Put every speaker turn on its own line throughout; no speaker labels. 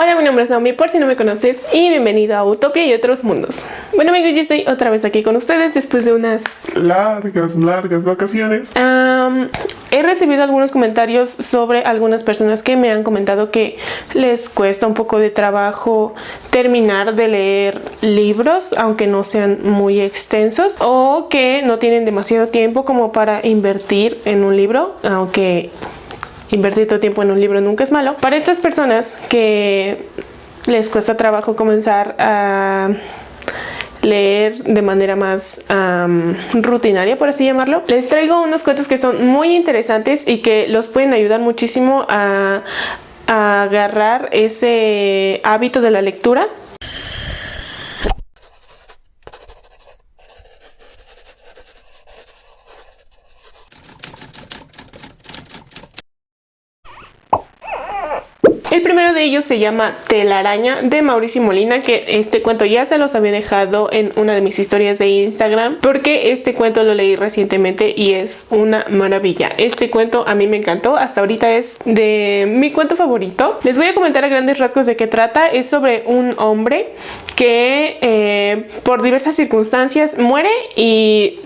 Hola, mi nombre es Naomi, por si no me conoces, y bienvenido a Utopia y otros mundos. Bueno, amigos, yo estoy otra vez aquí con ustedes después de unas
largas vacaciones.
He recibido algunos comentarios sobre algunas personas que me han comentado que les cuesta un poco de trabajo terminar de leer libros, aunque no sean muy extensos, o que no tienen demasiado tiempo como para invertir en un libro, aunque invertir todo tiempo en un libro nunca es malo. Para estas personas que les cuesta trabajo comenzar a leer de manera más rutinaria, por así llamarlo, les traigo unos cuentos que son muy interesantes y que los pueden ayudar muchísimo a agarrar ese hábito de la lectura. El primero de ellos se llama Telaraña, de Mauricio Molina, que este cuento ya se los había dejado en una de mis historias de Instagram, porque este cuento lo leí recientemente y es una maravilla. Este cuento a mí me encantó, hasta ahorita es de mi cuento favorito. Les voy a comentar a grandes rasgos de qué trata. Es sobre un hombre que por diversas circunstancias muere y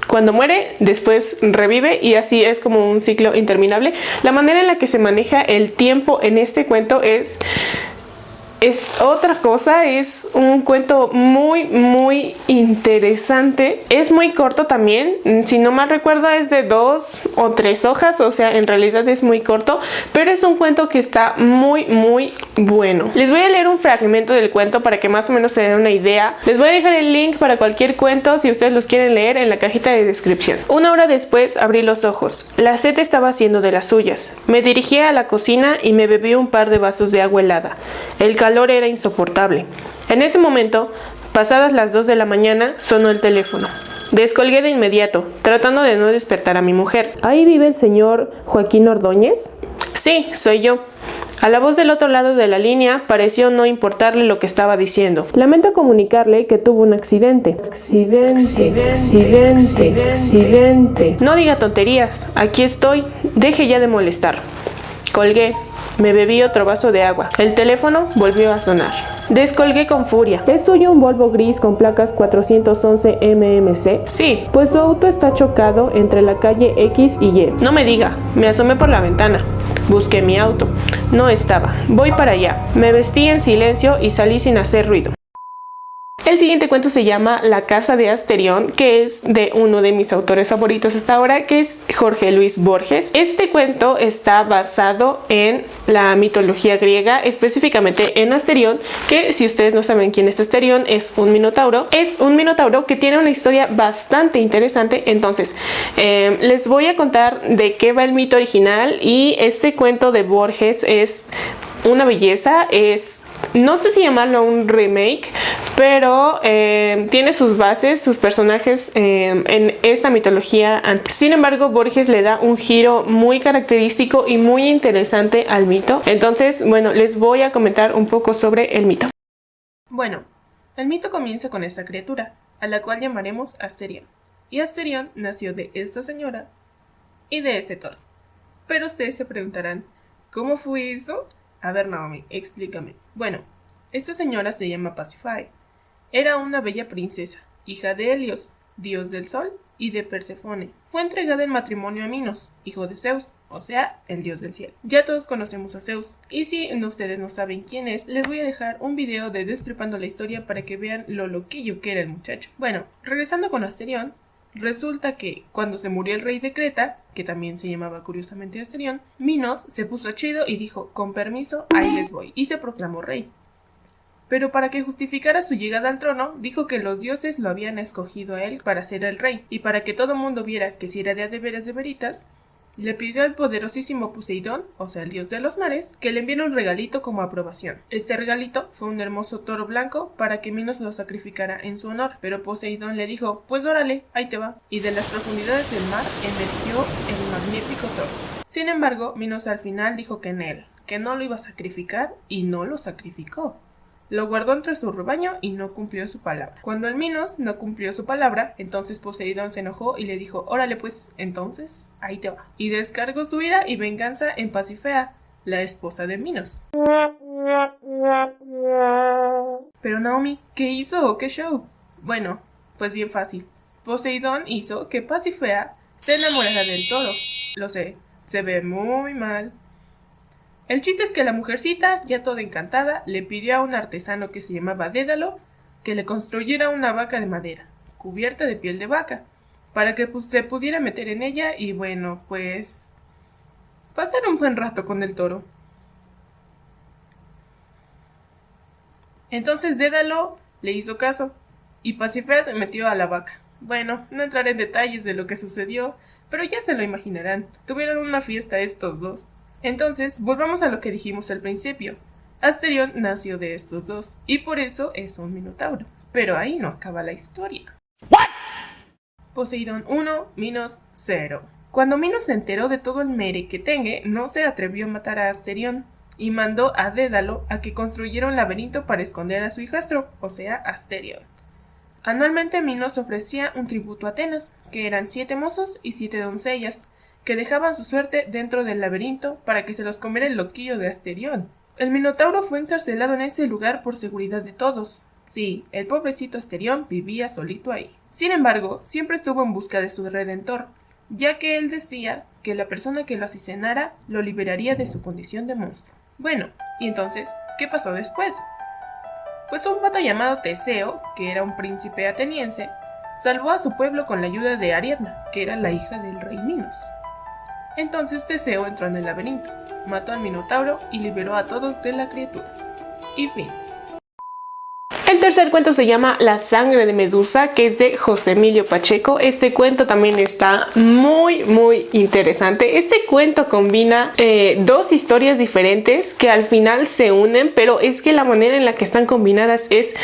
cuando muere, después revive, y así es como un ciclo interminable. La manera en la que se maneja el tiempo en este cuento es otra cosa. Es un cuento muy interesante. Es muy corto también. Si no mal recuerdo, es de 2 o 3 hojas, o sea, en realidad es muy corto, pero es un cuento que está muy bueno. Les voy a leer un fragmento del cuento para que más o menos se den una idea. Les voy a dejar el link para cualquier cuento si ustedes los quieren leer en la cajita de descripción. Una hora después abrí los ojos. La sed estaba haciendo de las suyas. Me dirigí a la cocina y me bebí un par de vasos de agua helada. El calor era insoportable. En ese momento, pasadas las 2 de la mañana, sonó el teléfono. Descolgué de inmediato, tratando de no despertar a mi mujer. ¿Ahí vive el señor Joaquín Ordóñez? Sí, soy yo. A la voz del otro lado de la línea pareció no importarle lo que estaba diciendo. Lamento comunicarle que tuvo un accidente. Accidente. No diga tonterías. Aquí estoy. Deje ya de molestar. Colgué. Me bebí otro vaso de agua. El teléfono volvió a sonar. Descolgué con furia. ¿Es suyo un Volvo gris con placas 411 MMC? Sí. Pues su auto está chocado entre la calle X y Y. No me diga. Me asomé por la ventana. Busqué mi auto. No estaba. Voy para allá. Me vestí en silencio y salí sin hacer ruido. El siguiente cuento se llama La casa de Asterión, que es de uno de mis autores favoritos hasta ahora, que es Jorge Luis Borges. Este cuento está basado en la mitología griega, específicamente en Asterión, que si ustedes no saben quién es Asterión, es un minotauro. Es un minotauro que tiene una historia bastante interesante. Entonces, les voy a contar de qué va el mito original, y este cuento de Borges es una belleza. No sé si llamarlo un remake, pero tiene sus bases, sus personajes en esta mitología antes. Sin embargo, Borges le da un giro muy característico y muy interesante al mito. Entonces, bueno, les voy a comentar un poco sobre el mito. Bueno, el mito comienza con esta criatura, a la cual llamaremos Asterión. Y Asterión nació de esta señora y de este toro. Pero ustedes se preguntarán, ¿cómo fue eso? A ver, Naomi, explícame. Bueno, esta señora se llama Pasífae. Era una bella princesa, hija de Helios, dios del sol, y de Perséfone. Fue entregada en matrimonio a Minos, hijo de Zeus, o sea, el dios del cielo. Ya todos conocemos a Zeus, y si ustedes no saben quién es, les voy a dejar un video de Destripando la Historia para que vean lo loquillo que era el muchacho. Bueno, regresando con Asterión, resulta que cuando se murió el rey de Creta, que también se llamaba curiosamente Asterión, Minos se puso chido y dijo, con permiso, ahí les voy, y se proclamó rey. Pero para que justificara su llegada al trono, dijo que los dioses lo habían escogido a él para ser el rey, y para que todo mundo viera que si era de veras de veritas, le pidió al poderosísimo Poseidón, o sea el dios de los mares, que le enviara un regalito como aprobación. Este regalito fue un hermoso toro blanco para que Minos lo sacrificara en su honor, pero Poseidón le dijo, pues órale, ahí te va, y de las profundidades del mar emergió el magnífico toro. Sin embargo, Minos al final dijo que no lo iba a sacrificar, y no lo sacrificó. Lo guardó entre su rebaño y no cumplió su palabra. Cuando el Minos no cumplió su palabra, entonces Poseidón se enojó y le dijo, órale pues, entonces, ahí te va. Y descargó su ira y venganza en Pasífae, la esposa de Minos. Naomi, ¿qué hizo? ¿Qué show? Bueno, pues bien fácil. Poseidón hizo que Pasífae se enamorara del toro. Lo sé, se ve muy mal. El chiste es que la mujercita, ya toda encantada, le pidió a un artesano que se llamaba Dédalo que le construyera una vaca de madera, cubierta de piel de vaca, para que se pudiera meter en ella y bueno, pues pasar un buen rato con el toro. Entonces Dédalo le hizo caso y Pasífae se metió a la vaca. Bueno, no entraré en detalles de lo que sucedió, pero ya se lo imaginarán. Tuvieron una fiesta estos dos. Entonces, volvamos a lo que dijimos al principio. Asterión nació de estos dos y por eso es un minotauro. Pero ahí no acaba la historia. ¿What? Poseidón 1, Minos 0. Cuando Minos se enteró de todo el merequetengue, no se atrevió a matar a Asterión y mandó a Dédalo a que construyera un laberinto para esconder a su hijastro, o sea, Asterión. Anualmente Minos ofrecía un tributo a Atenas, que eran 7 mozos y 7 doncellas, que dejaban su suerte dentro del laberinto para que se los comiera el loquillo de Asterión. El Minotauro fue encarcelado en ese lugar por seguridad de todos. Sí, el pobrecito Asterión vivía solito ahí. Sin embargo, siempre estuvo en busca de su redentor, ya que él decía que la persona que lo asesinara lo liberaría de su condición de monstruo. Bueno, ¿y entonces qué pasó después? Pues un pato llamado Teseo, que era un príncipe ateniense, salvó a su pueblo con la ayuda de Ariadna, que era la hija del rey Minos. Entonces Teseo entró en el laberinto, mató al Minotauro y liberó a todos de la criatura. Y fin. El tercer cuento se llama La sangre de Medusa, que es de José Emilio Pacheco. Este cuento también está muy interesante. Este cuento combina dos historias diferentes que al final se unen, pero es que la manera en la que están combinadas es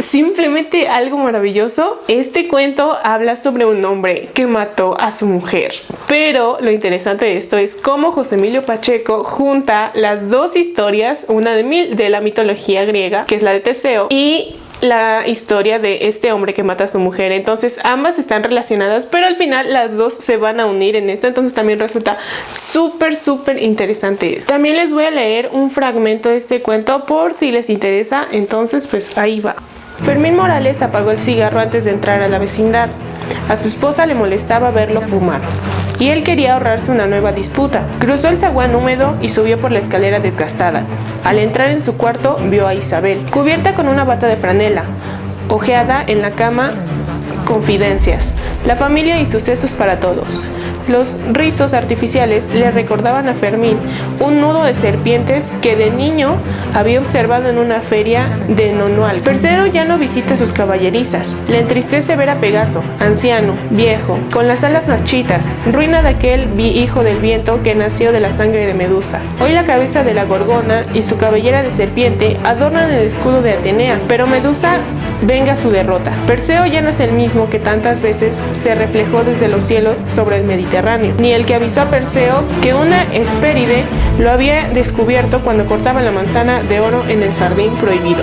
simplemente algo maravilloso. Este cuento habla sobre un hombre que mató a su mujer. Pero lo interesante de esto es cómo José Emilio Pacheco junta las dos historias, una de la mitología griega, que es la de Teseo, y la historia de este hombre que mata a su mujer. Entonces ambas están relacionadas, pero al final las dos se van a unir en esta. Entonces también resulta súper interesante esto. También les voy a leer un fragmento de este cuento por si les interesa. Entonces pues ahí va. Fermín Morales apagó el cigarro antes de entrar a la vecindad. A su esposa le molestaba verlo fumar y él quería ahorrarse una nueva disputa. Cruzó el zaguán húmedo y subió por la escalera desgastada. Al entrar en su cuarto vio a Isabel, cubierta con una bata de franela, ojeada en la cama. Confidencias, la familia y sucesos para todos. Los rizos artificiales le recordaban a Fermín un nudo de serpientes que de niño había observado en una feria de Nonual. Perseo ya no visita sus caballerizas. Le entristece ver a Pegaso, anciano, viejo, con las alas marchitas, ruina de aquel hijo del viento que nació de la sangre de Medusa. Hoy la cabeza de la gorgona y su cabellera de serpiente adornan el escudo de Atenea, pero Medusa venga su derrota. Perseo ya no es el mismo que tantas veces se reflejó desde los cielos sobre el Mediterráneo, ni el que avisó a Perseo que una Hespéride lo había descubierto cuando cortaba la manzana de oro en el jardín prohibido.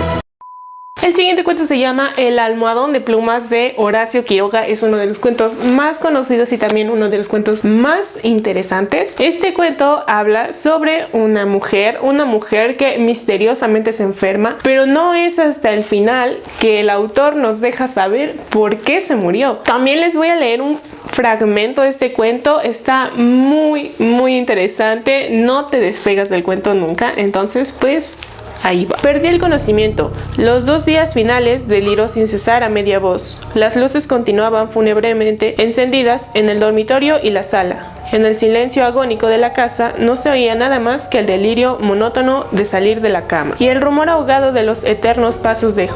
El siguiente cuento se llama El almohadón de plumas de Horacio Quiroga. Es uno de los cuentos más conocidos y también uno de los cuentos más interesantes. Este cuento habla sobre una mujer que misteriosamente se enferma, pero no es hasta el final que el autor nos deja saber por qué se murió. También les voy a leer un fragmento de este cuento. Está muy interesante. No te despegas del cuento nunca. Entonces pues ahí va. Perdí el conocimiento. Los 2 días finales deliró sin cesar a media voz. Las luces continuaban fúnebremente encendidas en el dormitorio y la sala. En el silencio agónico de la casa no se oía nada más que el delirio monótono de salir de la cama y el rumor ahogado de los eternos pasos de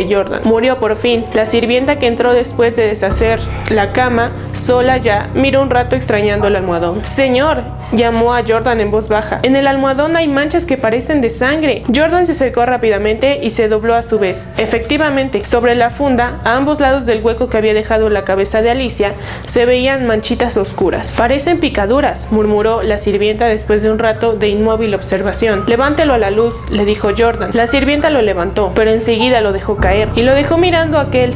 Jordan. Murió por fin. La sirvienta que entró después de deshacer la cama, sola ya, miró un rato extrañando el almohadón. «Señor», llamó a Jordan en voz baja, «en el almohadón hay manchas que parecen de sangre». Jordan se acercó rápidamente y se dobló a su vez. Efectivamente, sobre la funda, a ambos lados del hueco que había dejado la cabeza de Alicia, se veían manchitas oscuras. «Parecen picaduras», murmuró la sirvienta después de un rato de inmóvil observación. «Levántelo a la luz», le dijo Jordan. La sirvienta lo levantó, pero enseguida lo dejó caer y lo dejó mirando a aquel,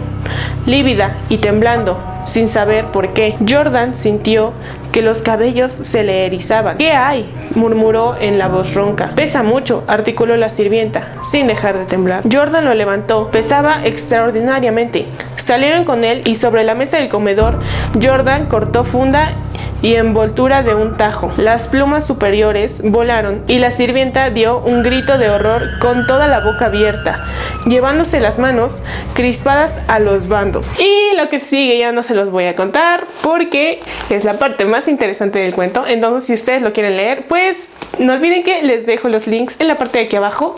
lívida y temblando, sin saber por qué. Jordan sintió que los cabellos se le erizaban. ¿Qué hay?, murmuró en la voz ronca. Pesa mucho, articuló la sirvienta, sin dejar de temblar. Jordan lo levantó. Pesaba extraordinariamente. Salieron con él y sobre la mesa del comedor, Jordan cortó funda y envoltura de un tajo. Las plumas superiores volaron y la sirvienta dio un grito de horror con toda la boca abierta, llevándose las manos crispadas a los bandos. Y lo que sigue ya no se los voy a contar porque es la parte más interesante del cuento. Entonces, si ustedes lo quieren leer, pues no olviden que les dejo los links en la parte de aquí abajo.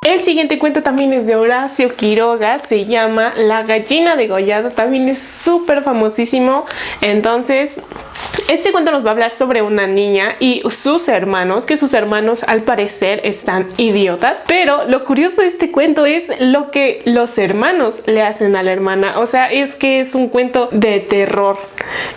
El siguiente cuento también es de Horacio Quiroga, se llama La gallina degollada, también es súper famosísimo. Entonces, este cuento nos va a hablar sobre una niña y sus hermanos, que sus hermanos al parecer están idiotas. Pero lo curioso de este cuento es lo que los hermanos le hacen a la hermana. O sea, es que es un cuento de terror.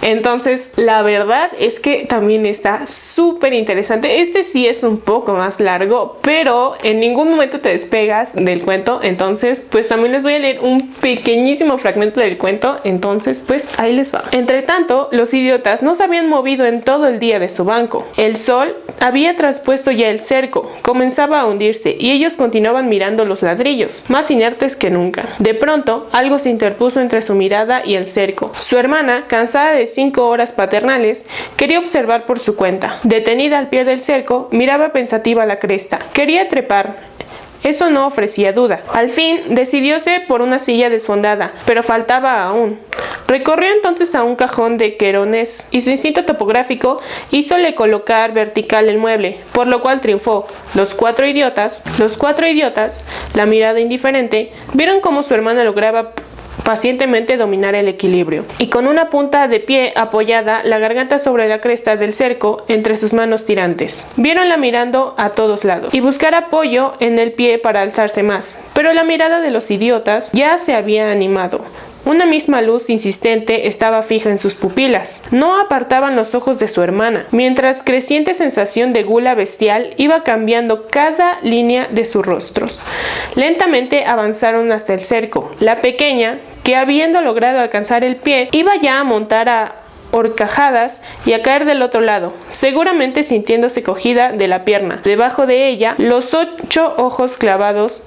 Entonces, la verdad es que también está súper interesante. Este sí es un poco más largo, pero en ningún momento te despegas del cuento. Entonces, pues también les voy a leer un pequeñísimo fragmento del cuento. Entonces, pues ahí les va. Entre tanto, los idiotas no se habían movido en todo el día de su banco. El sol había traspuesto ya el cerco, comenzaba a hundirse y ellos continuaban mirando los ladrillos, más inertes que nunca. De pronto, algo se interpuso entre su mirada y el cerco. Su hermana, cansada de 5 horas paternales, quería observar por su cuenta. Detenida al pie del cerco, miraba pensativa la cresta. Quería trepar. Eso no ofrecía duda. Al fin, decidióse por una silla desfondada, pero faltaba aún. Recorrió entonces a un cajón de querones y su instinto topográfico hízole colocar vertical el mueble, por lo cual triunfó. Los cuatro idiotas, la mirada indiferente, vieron cómo su hermana lograba pacientemente dominar el equilibrio, y con una punta de pie apoyada, la garganta sobre la cresta del cerco entre sus manos tirantes. Viéronla mirando a todos lados y buscar apoyo en el pie para alzarse más, pero la mirada de los idiotas ya se había animado. Una misma luz insistente estaba fija en sus pupilas. No apartaban los ojos de su hermana, mientras creciente sensación de gula bestial iba cambiando cada línea de sus rostros. Lentamente avanzaron hasta el cerco. La pequeña, que habiendo logrado alcanzar el pie, iba ya a montar a horcajadas y a caer del otro lado, seguramente sintiéndose cogida de la pierna. Debajo de ella, los 8 ojos clavados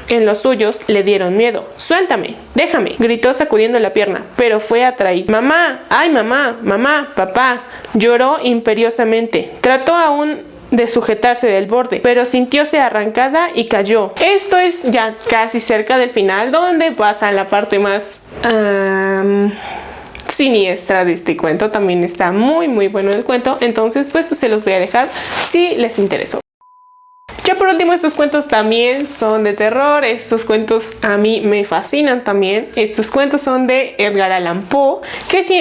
en los suyos le dieron miedo. «¡Suéltame! ¡Déjame!», gritó sacudiendo la pierna, pero fue atraída. «¡Mamá! ¡Ay, mamá! ¡Mamá! ¡Papá!», lloró imperiosamente. Trató aún de sujetarse del borde, pero sintióse arrancada y cayó. Esto es ya casi cerca del final, donde pasa la parte más siniestra de este cuento. También está muy bueno el cuento, entonces pues se los voy a dejar si les interesó. Ya por último, estos cuentos también son de terror. Estos cuentos a mí me fascinan también. Estos cuentos son de Edgar Allan Poe, que si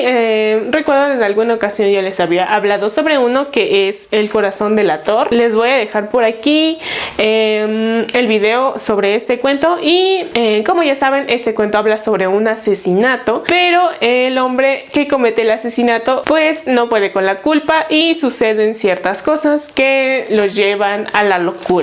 recuerdo en alguna ocasión ya les había hablado sobre uno que es El corazón delator. Les voy a dejar por aquí el video sobre este cuento y como ya saben, este cuento habla sobre un asesinato, pero el hombre que comete el asesinato pues no puede con la culpa y suceden ciertas cosas que los llevan a la locura.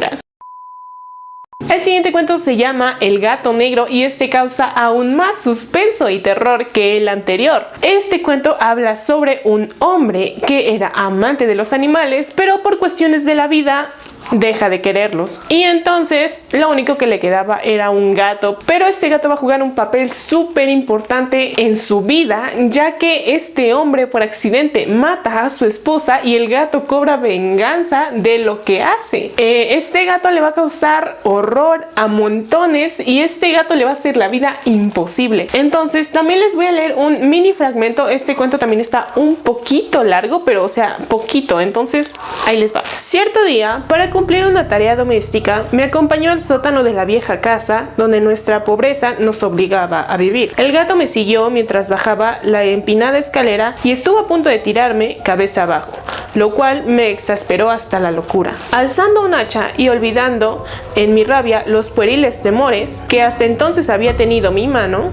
El siguiente cuento se llama El gato negro y este causa aún más suspenso y terror que el anterior. Este cuento habla sobre un hombre que era amante de los animales, pero por cuestiones de la vida deja de quererlos y entonces lo único que le quedaba era un gato, pero este gato va a jugar un papel súper importante en su vida, ya que este hombre por accidente mata a su esposa y el gato cobra venganza de lo que hace. Este gato le va a causar horror a montones y este gato le va a hacer la vida imposible. Entonces también les voy a leer un mini fragmento. Este cuento también está un poquito largo, pero o sea, poquito, entonces ahí les va. Cierto día, para cumplir una tarea doméstica, me acompañó al sótano de la vieja casa donde nuestra pobreza nos obligaba a vivir. El gato me siguió mientras bajaba la empinada escalera y estuvo a punto de tirarme cabeza abajo, lo cual me exasperó hasta la locura. Alzando un hacha y olvidando en mi rabia los pueriles temores que hasta entonces había tenido mi mano,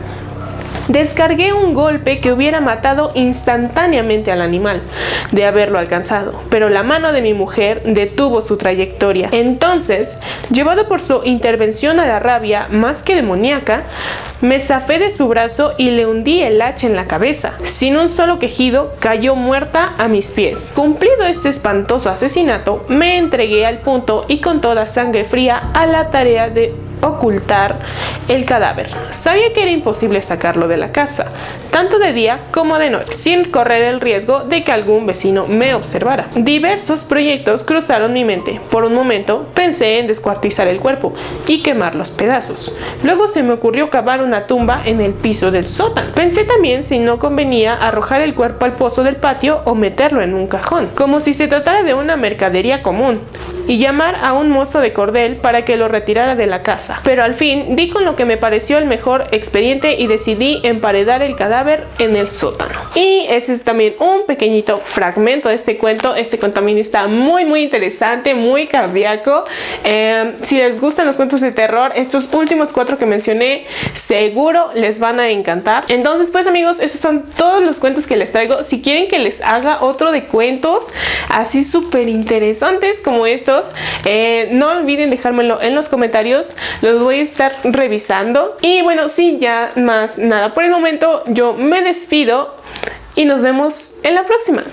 descargué un golpe que hubiera matado instantáneamente al animal de haberlo alcanzado, pero la mano de mi mujer detuvo su trayectoria. Entonces, llevado por su intervención a la rabia más que demoníaca, Me zafé de su brazo y le hundí el hacha en la cabeza. Sin un solo quejido, cayó muerta a mis pies. Cumplido este espantoso asesinato, me entregué al punto y con toda sangre fría a la tarea de ocultar el cadáver. Sabía que era imposible sacarlo de la casa, tanto de día como de noche, sin correr el riesgo de que algún vecino me observara. Diversos proyectos cruzaron mi mente. Por un momento pensé en descuartizar el cuerpo y quemar los pedazos. Luego se me ocurrió cavar una tumba en el piso del sótano. Pensé también si no convenía arrojar el cuerpo al pozo del patio o meterlo en un cajón, como si se tratara de una mercadería común, y llamar a un mozo de cordel para que lo retirara de la casa. Pero al fin di con lo que me pareció el mejor expediente y decidí emparedar el cadáver en el sótano. Y ese es también un pequeñito fragmento de este cuento. Este cuento también está muy interesante, muy cardíaco. Si les gustan los cuentos de terror, estos últimos 4 que mencioné seguro les van a encantar. Entonces pues amigos, esos son todos los cuentos que les traigo. Si quieren que les haga otro de cuentos así súper interesantes como estos, no olviden dejármelo en los comentarios. Los voy a estar revisando. Y bueno, sí, ya más nada por el momento, yo me despido y nos vemos en la próxima.